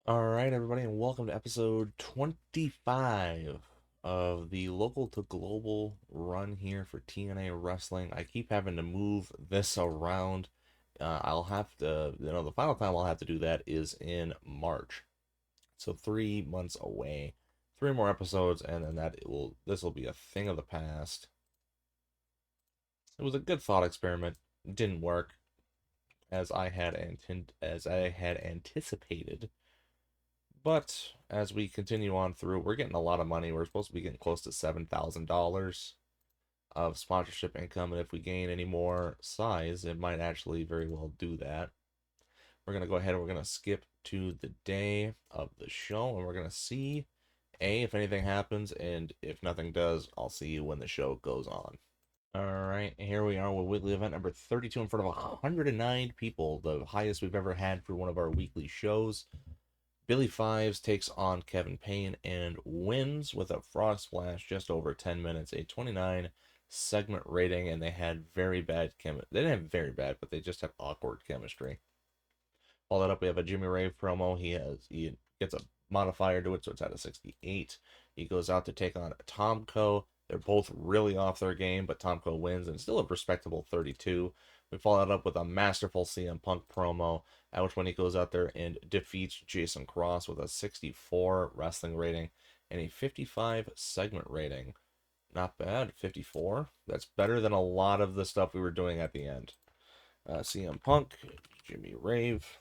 All right, everybody, and welcome to episode 25 of the local to global run here for TNA Wrestling. I keep having to move this around. I'll have to, the final time I'll have to do that is in March. So 3 months away. Three more episodes, and then this will be a thing of the past. It was a good thought experiment. It didn't work as I had anticipated. But as we continue on through, we're getting a lot of money. We're supposed to be getting close to $7,000 of sponsorship income, and if we gain any more size, it might actually very well do that. We're gonna go ahead and we're gonna skip to the day of the show, and we're gonna see if anything happens, and if nothing does, I'll see you when the show goes on. All right, here we are with weekly event number 32 in front of 109 people, the highest we've ever had for one of our weekly shows. Billy Fives takes on Kevin Payne and wins with a frog splash just over 10 minutes, a 29 segment rating, and they had very bad chemistry. They didn't have very bad, but they just had awkward chemistry. Follow that up, we have a Jimmy Rave promo. He gets a modifier to it, so it's at a 68. He goes out to take on Tomko. They're both really off their game, but Tomko wins and still a respectable 32. We follow that up with a masterful CM Punk promo, at which one he goes out there and defeats Jason Cross with a 64 wrestling rating and a 55 segment rating. Not bad, 54. That's better than a lot of the stuff we were doing at the end. CM Punk, Jimmy Rave,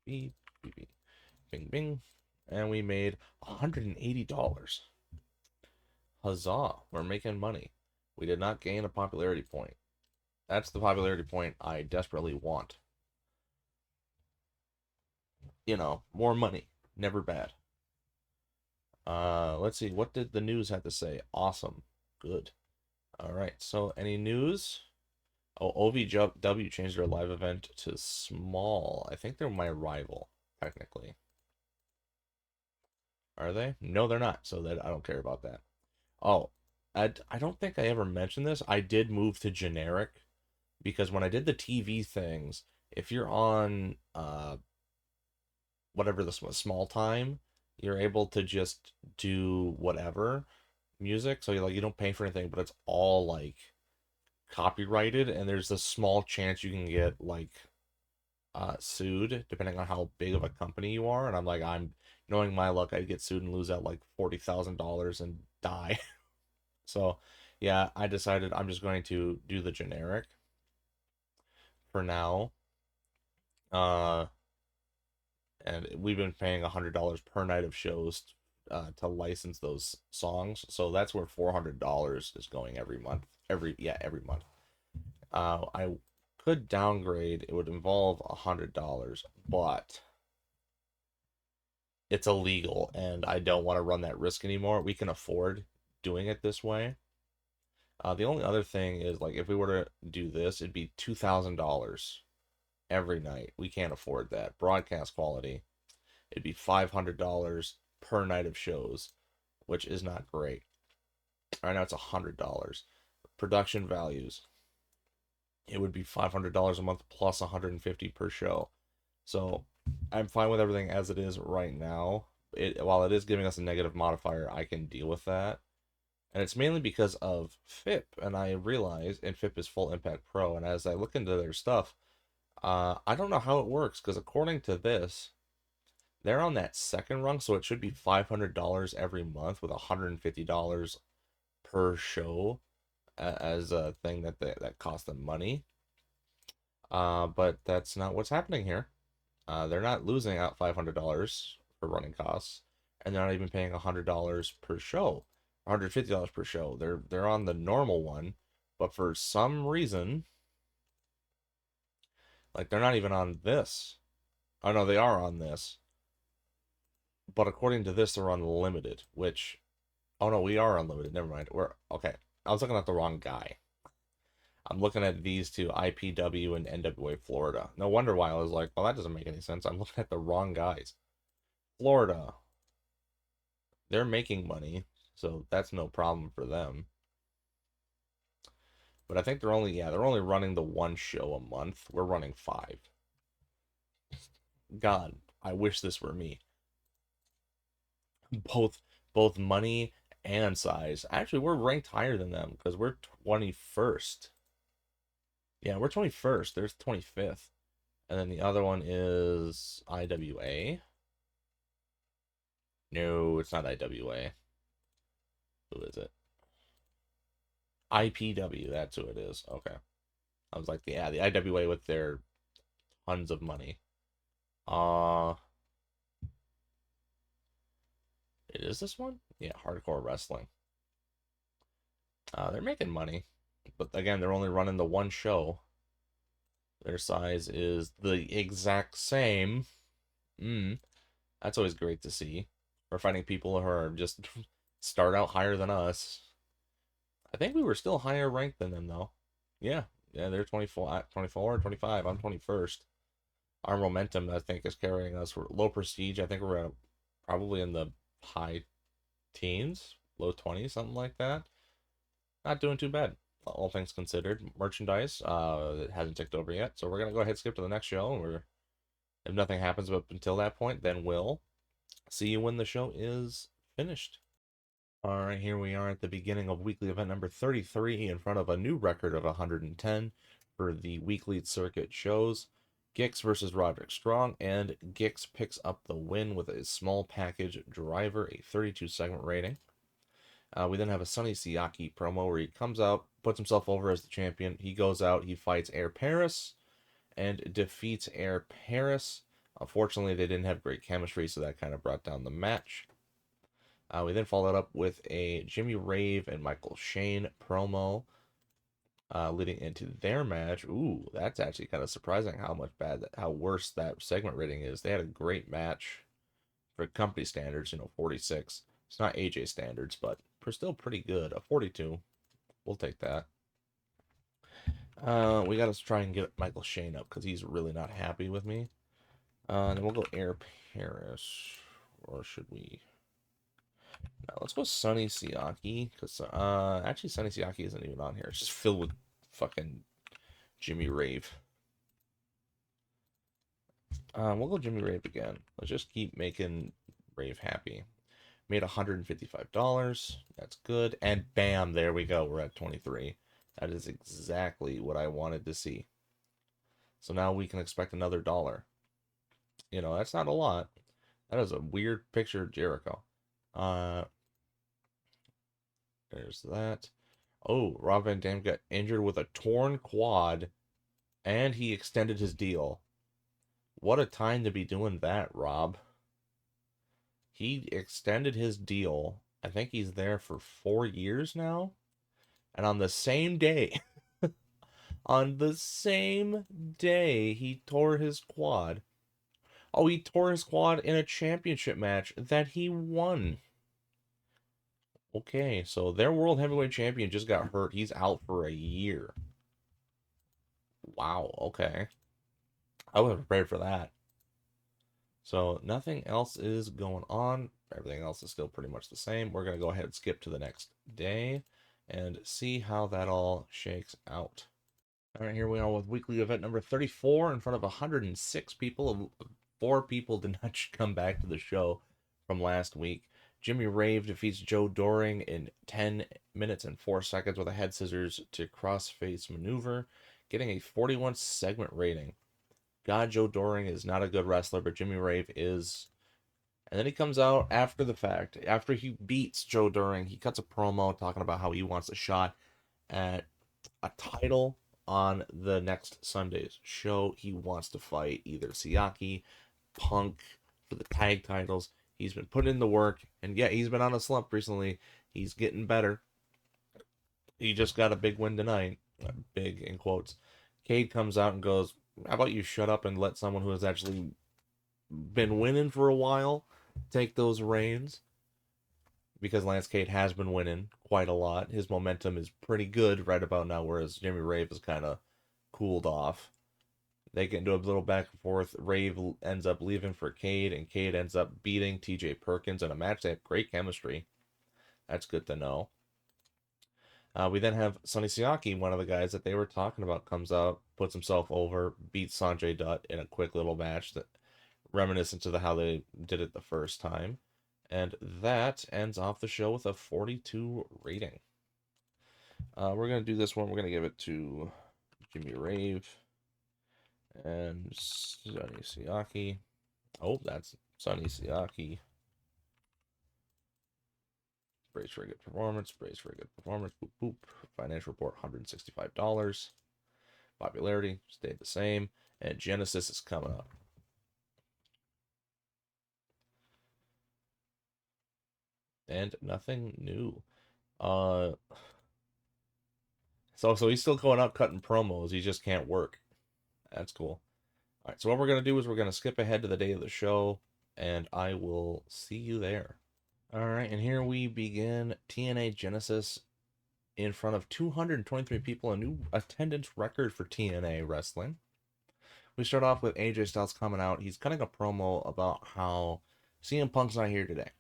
beep, beep, beep, bing, bing, and we made $180. Huzzah, we're making money. We did not gain a popularity point. That's the popularity point I desperately want. More money, never bad. Let's see, what did the news have to say? Awesome, good. All right, so any news? Oh, OVW changed their live event to small. I think they're my rival, technically. Are they? No, they're not. So that I don't care about that. Oh, I don't think I ever mentioned this. I did move to generic because when I did the TV things, if you're on whatever this was, small time, you're able to just do whatever music. So you don't pay for anything, but it's all like copyrighted, and there's a small chance you can get sued depending on how big of a company you are. And I'm knowing my luck, I'd get sued and lose out like $40,000 and die. So yeah, I decided I'm just going to do the generic for now. Uh, and we've been paying $100 per night of shows to license those songs. So that's where $400 is going every month. Every month. I could downgrade. It would involve $100, but it's illegal, and I don't want to run that risk anymore. We can afford doing it this way. The only other thing is like if we were to do this, it'd be $2,000 every night. We can't afford that. Broadcast quality, it'd be $500 per night of shows, which is not great. Right now it's $100. Production values, it would be $500 a month plus 150 per show. So I'm fine with everything as it is right now. While it is giving us a negative modifier, I can deal with that. And it's mainly because of FIP, and I realize, and FIP is Full Impact Pro, and as I look into their stuff, I don't know how it works, because according to this, they're on that second rung, so it should be $500 every month with $150 per show as a thing that costs them money. But that's not what's happening here. They're not losing out $500 for running costs, and they're not even paying $100 per show, $150 per show. They're on the normal one, but for some reason, like they're not even on this. Oh no, they are on this, but according to this, they're unlimited. Which, oh no, we are unlimited. Never mind. We're okay. I was looking at the wrong guy. I'm looking at these two, IPW and NWA Florida. No wonder why I was like, well, that doesn't make any sense. I'm looking at the wrong guys. Florida, they're making money, so that's no problem for them. But I think they're only running the one show a month. We're running five. God, I wish this were me. Both both money and size. Actually, we're ranked higher than them because we're 21st. Yeah, we're 21st. There's 25th. And then the other one is IWA. No, it's not IWA. Who is it? IPW. That's who it is. Okay. I was like, yeah, the IWA with their tons of money. Uh, it is this one? Yeah, hardcore wrestling. They're making money, but again, they're only running the one show. Their size is the exact same. That's always great to see. We're fighting people who are just start out higher than us. I think we were still higher ranked than them though. Yeah, yeah, they're 24, 24, 25. I'm 21st. Our momentum, I think, is carrying us. We're low prestige. I think we're at probably in the high teens, low 20s, something like that. Not doing too bad, all things considered. Merchandise, it hasn't ticked over yet, so we're gonna go ahead and skip to the next show. And we're if nothing happens up until that point, then we'll see you when the show is finished. All right, here we are at the beginning of weekly event number 33 in front of a new record of 110 for the weekly circuit shows. Gix versus Roderick Strong, and Gix picks up the win with a small package driver, a 32 segment rating. We then have a Sonny Siaki promo where he comes out, puts himself over as the champion. He goes out, he fights Air Paris, and defeats Air Paris. Unfortunately, they didn't have great chemistry, so that kind of brought down the match. We then followed up with a Jimmy Rave and Michael Shane promo leading into their match. Ooh, that's actually kind of surprising how worse that segment rating is. They had a great match for company standards, 46. It's not AJ standards, but still pretty good. A 42, we'll take that. We got to try and get Michael Shane up because he's really not happy with me. And then we'll go Air Paris, or should we? No, let's go Sonny Siaki because actually Sonny Siaki isn't even on here. It's just filled with fucking Jimmy Rave. We'll go Jimmy Rave again. Let's just keep making Rave happy. Made $155. That's good. And bam, there we go. We're at 23. That is exactly what I wanted to see. So now we can expect another dollar. That's not a lot. That is a weird picture of Jericho. There's that. Oh, Rob Van Dam got injured with a torn quad, and he extended his deal. What a time to be doing that, Rob. He extended his deal. I think he's there for 4 years now. And on the same day, on the same day, he tore his quad. Oh, he tore his quad in a championship match that he won. Okay, so their world heavyweight champion just got hurt. He's out for a year. Wow, okay. I wasn't prepared for that. So nothing else is going on. Everything else is still pretty much the same. We're going to go ahead and skip to the next day and see how that all shakes out. All right, here we are with weekly event number 34 in front of 106 people. 4 people did not come back to the show from last week. Jimmy Rave defeats Joe Doring in 10 minutes and 4 seconds with a head scissors to crossface maneuver, getting a 41 segment rating. God, Joe Doring is not a good wrestler, but Jimmy Rave is. And then he comes out after the fact, after he beats Joe Doring, he cuts a promo talking about how he wants a shot at a title on the next Sunday's show. He wants to fight either Siaki, Punk for the tag titles. He's been putting in the work, and yeah, he's been on a slump recently. He's getting better. He just got a big win tonight. Big in quotes. Cade comes out and goes, how about you shut up and let someone who has actually been winning for a while take those reins? Because Lance Cade has been winning quite a lot. His momentum is pretty good right about now, whereas Jimmy Rave is kind of cooled off. They get into a little back and forth. Rave ends up leaving for Cade, and Cade ends up beating TJ Perkins in a match. They have great chemistry. That's good to know. We then have Sonny Siaki, one of the guys that they were talking about, comes out, puts himself over, beats Sanjay Dutt in a quick little match that reminiscent to how they did it the first time. And that ends off the show with a 42 rating. We're going to do this one. We're going to give it to Jimmy Rave and Sonny Siaki. Oh, that's Sonny Siaki. Brace for a good performance. Brace for a good performance. Boop, boop. Financial report, $165. Popularity stayed the same. And Genesis is coming up. And nothing new. Uh, so he's still going out cutting promos. He just can't work. That's cool. All right, so what we're gonna do is we're gonna skip ahead to the day of the show, and I will see you there. All right, and here we begin TNA Genesis in front of 223 people, a new attendance record for TNA wrestling. We start off with AJ Styles coming out. He's cutting a promo about how CM Punk's not here today.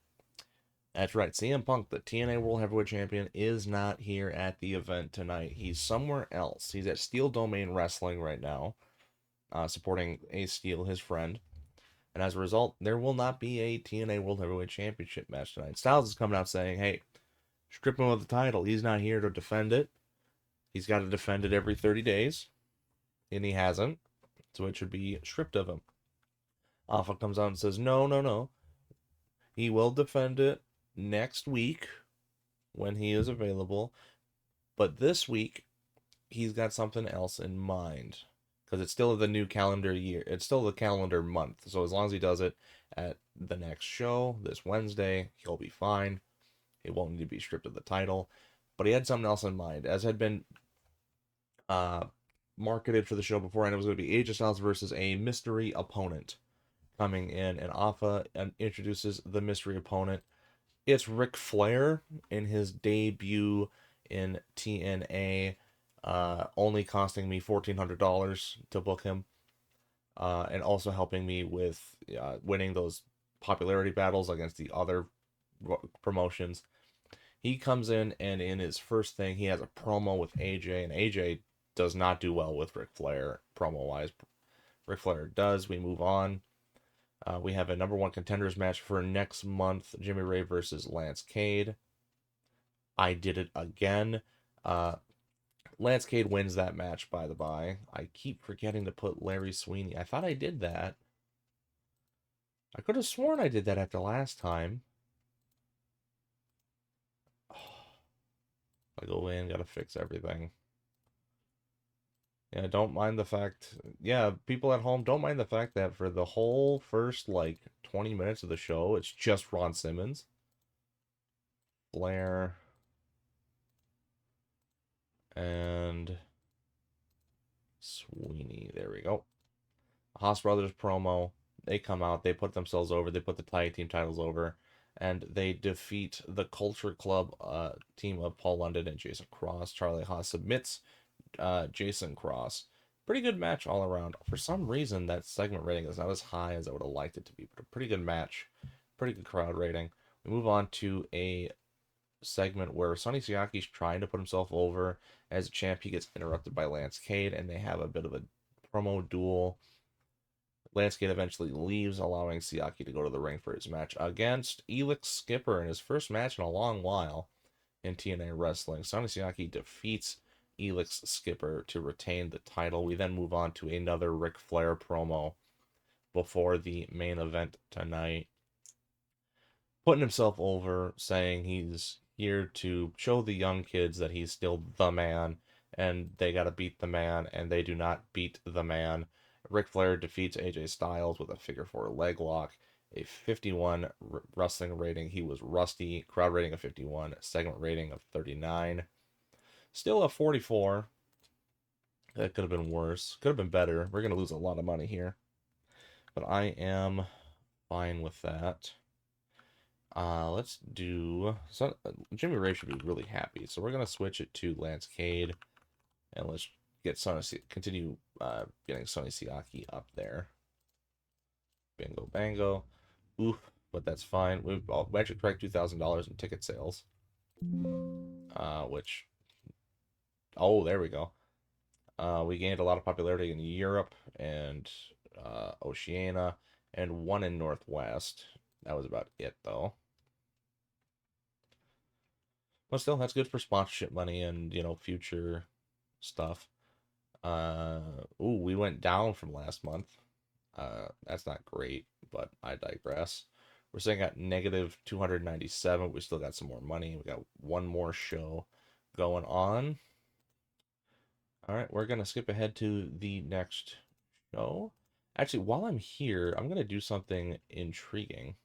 That's right, CM Punk, the TNA World Heavyweight Champion, is not here at the event tonight. He's somewhere else. He's at Steel Domain Wrestling right now, supporting Ace Steel, his friend. And as a result, there will not be a TNA World Heavyweight Championship match tonight. Styles is coming out saying, hey, strip him of the title. He's not here to defend it. He's got to defend it every 30 days, and he hasn't. So it should be stripped of him. Alpha comes out and says, no, no, no. He will defend it next week when he is available. But this week, he's got something else in mind. Because it's still the new calendar year. It's still the calendar month. So as long as he does it at the next show, this Wednesday, he'll be fine. He won't need to be stripped of the title. But he had something else in mind. As had been uh, marketed for the show before, and it was going to be AJ Styles versus a mystery opponent coming in. And Alpha introduces the mystery opponent. It's Ric Flair in his debut in TNA, only costing me $1,400 to book him, and also helping me with winning those popularity battles against the other promotions. He comes in, and in his first thing, he has a promo with AJ, and AJ does not do well with Ric Flair promo wise. Ric Flair does. We move on. We have a number one contenders match for next month: Jimmy Ray versus Lance Cade. I did it again. Lance Cade wins that match, by the by. I keep forgetting to put Larry Sweeney. I thought I did that. I could have sworn I did that after last time. I go in, gotta fix everything. Yeah, don't mind the fact. Yeah, people at home, don't mind the fact that for the whole first, like, 20 minutes of the show, it's just Ron Simmons, Flair, and Sweeney. There we go. Haas Brothers promo. They come out, they put themselves over, they put the tag team titles over, and they defeat the Culture Club team of Paul London and Jason Cross. Charlie Haas submits Jason Cross. Pretty good match all around. For some reason, that segment rating is not as high as I would have liked it to be, but a pretty good match. Pretty good crowd rating. We move on to a segment where Sonny Siaki's trying to put himself over as a champ. He gets interrupted by Lance Cade, and they have a bit of a promo duel. Lance Cade eventually leaves, allowing Siaki to go to the ring for his match against Elix Skipper in his first match in a long while in TNA Wrestling. Sonny Siaki defeats Elix Skipper to retain the title. We then move on to another Ric Flair promo before the main event tonight, putting himself over, saying he's here to show the young kids that he's still the man, and they got to beat the man, and they do not beat the man. Ric Flair defeats AJ Styles with a figure four leg lock, a 51 wrestling rating. He was rusty. Crowd rating of 51, segment rating of 39. Still a 44. That could have been worse. Could have been better. We're going to lose a lot of money here. But I am fine with that. Let's do... Jimmy Ray should be really happy. So we're going to switch it to Lance Cade. And let's get continue getting Sonny Siaki up there. Bingo bango. Oof, but that's fine. We actually cracked $2,000 in ticket sales. Which... Oh, there we go. We gained a lot of popularity in Europe and Oceania, and one in Northwest. That was about it, though. But still, that's good for sponsorship money and, future stuff. We went down from last month. That's not great, but I digress. We're sitting at negative 297. We still got some more money. We got one more show going on. All right, we're gonna skip ahead to the next show. Actually, while I'm here, I'm gonna do something intriguing.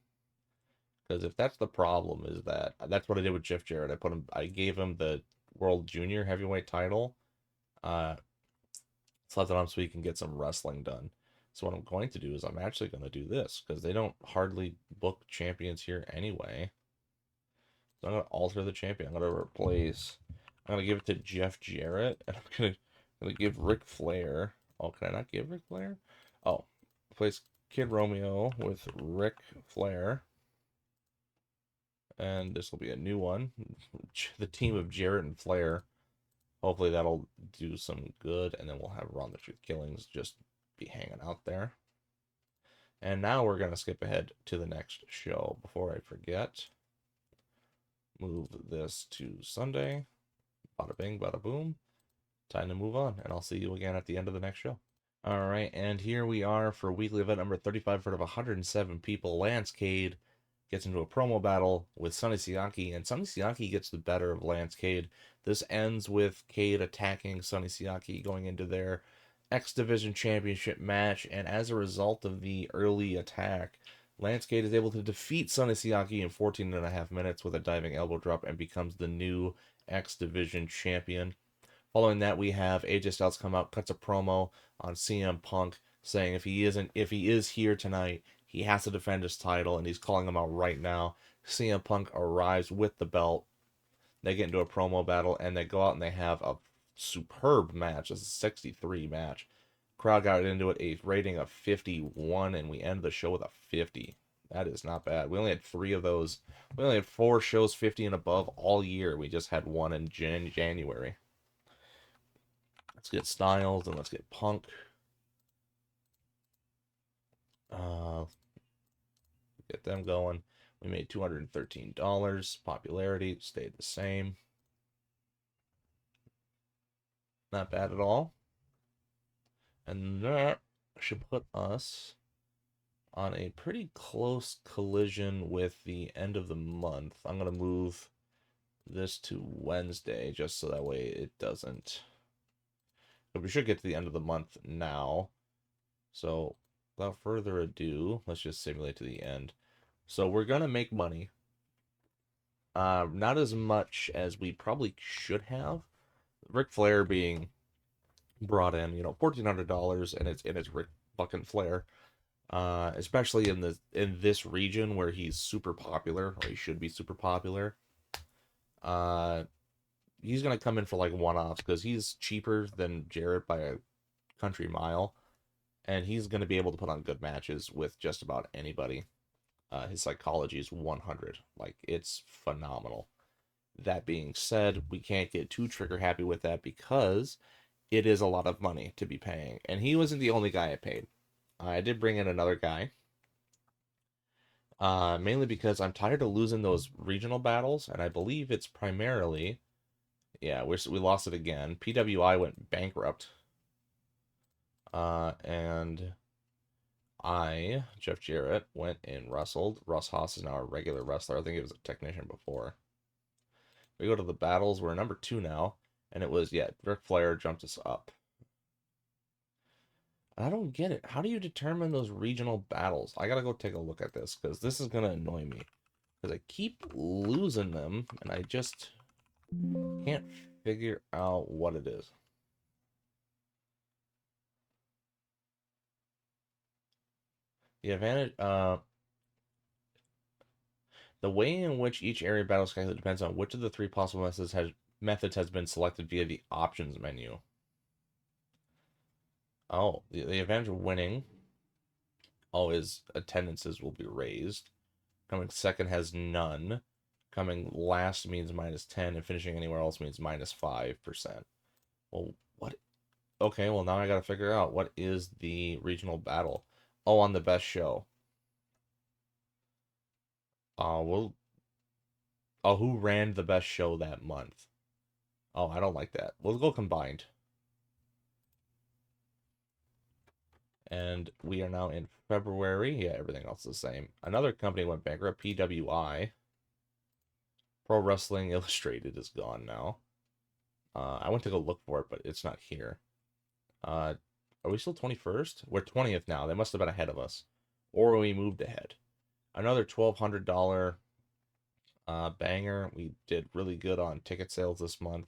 Because if that's the problem, is that's what I did with Jeff Jarrett. I gave him the World Junior Heavyweight title. Uh, Left it on so he can get some wrestling done. So what I'm going to do is I'm actually going to do this because they don't hardly book champions here anyway. So I'm going to alter the champion. I'm going to replace. I'm going to give it to Jeff Jarrett, and I'm going to give Ric Flair. Oh, can I not give Ric Flair? Oh, replace Kid Romeo with Ric Flair, and this will be a new one. The team of Jarrett and Flair. Hopefully that'll do some good, and then we'll have Raw the Truth Killings just be hanging out there. And now we're going to skip ahead to the next show. Before I forget, move this to Sunday. Bada bing, bada boom. Time to move on, and I'll see you again at the end of the next show. All right, and here we are for weekly event number 35 for 107 people. Lance Cade gets into a promo battle with Sonny Siaki, and Sonny Siaki gets the better of Lance Cade. This ends with Cade attacking Sonny Siaki, going into their X Division Championship match, and as a result of the early attack, Lance Cade is able to defeat Sonny Siaki in 14 and a half minutes with a diving elbow drop and becomes the new X Division champion. Following that, we have AJ Styles come out, cuts a promo on CM Punk, saying if he is here tonight, he has to defend his title, and he's calling him out right now. CM Punk arrives with the belt. They get into a promo battle, and they go out and they have a superb match. It's a 63 match. Crowd got into it, a rating of 51, and we end the show with a 50. That is not bad. We only had 3 of those. We only had 4 shows 50 and above all year. We just had one in January. Let's get Styles and let's get Punk. Get them going. We made $213. Popularity stayed the same. Not bad at all. And that should put us on a pretty close collision with the end of the month. I'm going to move this to Wednesday just so that way it doesn't. But we should get to the end of the month now. So without further ado, let's just simulate to the end. So we're going to make money. Not as much as we probably should have. Ric Flair being brought in, $1,400, and it's Ric fucking Flair. Especially in this region where he's super popular, or he should be super popular. He's gonna come in for like one-offs because he's cheaper than Jarrett by a country mile, and he's gonna be able to put on good matches with just about anybody. His psychology is 100. Like, it's phenomenal. That being said, we can't get too trigger happy with that because it is a lot of money to be paying. And he wasn't the only guy I paid. I did bring in another guy. Mainly because I'm tired of losing those regional battles, and I believe it's primarily, yeah, we lost it again. PWI went bankrupt. And Jeff Jarrett, went and wrestled. Russ Haas is now a regular wrestler. I think he was a technician before. We go to the battles. We're number 2 now. And it was, yeah, Ric Flair jumped us up. I don't get it. How do you determine those regional battles? I gotta go take a look at this because this is gonna annoy me. Because I keep losing them and I just can't figure out what it is. The advantage, the way in which each area battle is calculated depends on which of the 3 possible methods has been selected via the options menu. Oh, the advantage of winning. Oh, his attendances will be raised. Coming second has none. Coming last means -10, and finishing anywhere else means -5%. Well, what? Okay, well, now I gotta figure out what is the regional battle. Oh, on the best show. We'll. Oh, who ran the best show that month? Oh, I don't like that. We'll go combined. And we are now in February. Yeah, everything else is the same. Another company went bankrupt. PWI. Pro Wrestling Illustrated is gone now. I went to go look for it, but it's not here. Are we still 21st? We're 20th now. They must have been ahead of us. Or we moved ahead. Another $1,200 banger. We did really good on ticket sales this month.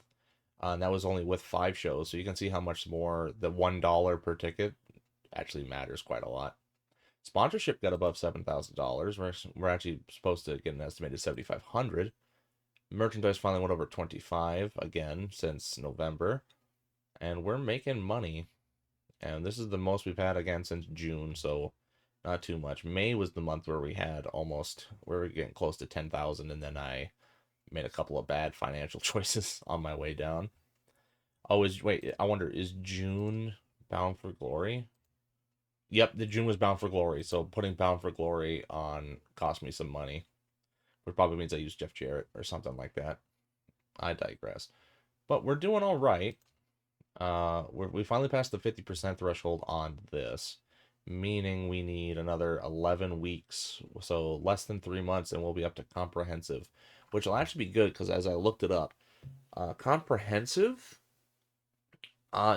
And that was only with 5 shows. So you can see how much more the $1 per ticket actually matters quite a lot. Sponsorship got above $7,000. We're actually supposed to get an estimated 7,500. Merchandise finally went over 25 again since November. And we're making money. And this is the most we've had again since June, so not too much. May was the month where we had almost, we were getting close to 10,000, and then I made a couple of bad financial choices on my way down. Oh, wait, I wonder, is June Bound for Glory? Yep, the June was Bound for Glory, so putting Bound for Glory on cost me some money, which probably means I used Jeff Jarrett or something like that. I digress. But we're doing all right. We finally passed the 50% threshold on this, meaning we need another 11 weeks, so less than 3 months, and we'll be up to comprehensive, which will actually be good because as I looked it up, comprehensive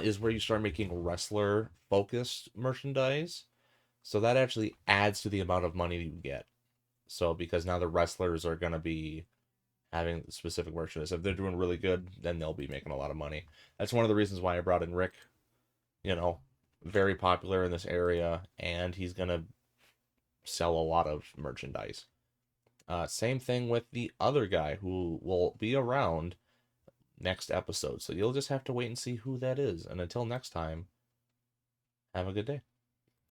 is where you start making wrestler focused merchandise. So that actually adds to the amount of money you get. So because now the wrestlers are going to be having specific merchandise. If they're doing really good, then they'll be making a lot of money. That's one of the reasons why I brought in Rick. You know, very popular in this area, and he's gonna sell a lot of merchandise. Same thing with the other guy who will be around next episode. So you'll just have to wait and see who that is. And until next time, have a good day.